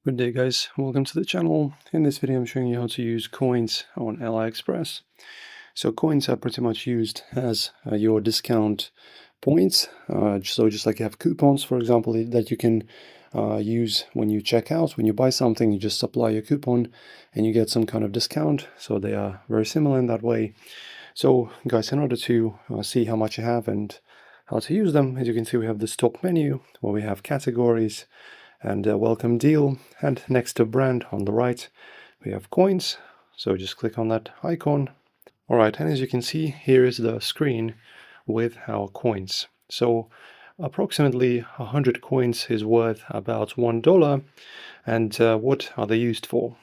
Good day guys, welcome to the channel. In this video I'm showing you how to use coins on AliExpress. So coins are pretty much used as your discount points. So just like you have coupons, for example, that you can use when you check out. When you buy something, you just apply your coupon and you get some kind of discount. So they are very similar in that way. So guys, in order to see how much you have and how to use them, as you can see, we have this top menu where we have categories and a welcome deal, and next to brand on the right we have coins, so just click on that icon. Alright, and as you can see, here is the screen with our coins. So approximately 100 coins is worth about $1. And what are they used for?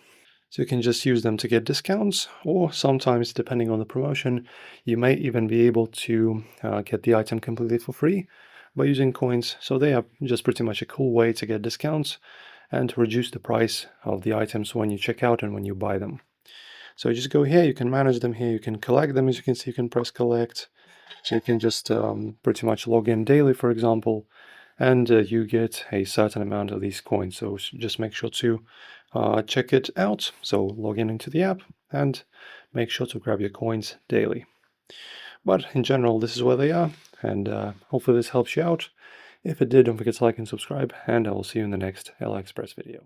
So you can just use them to get discounts, or sometimes, depending on the promotion, you may even be able to get the item completely for free by using coins. So they are just pretty much a cool way to get discounts and to reduce the price of the items when you check out and when you buy them. So you just go here, you can manage them here, you can collect them. As you can see, you can press collect. So you can just pretty much log in daily, for example, and you get a certain amount of these coins. So just make sure to check it out. So log in into the app and make sure to grab your coins daily. But in general, this is where they are, and hopefully this helps you out. If it did, don't forget to like and subscribe, and I will see you in the next AliExpress video.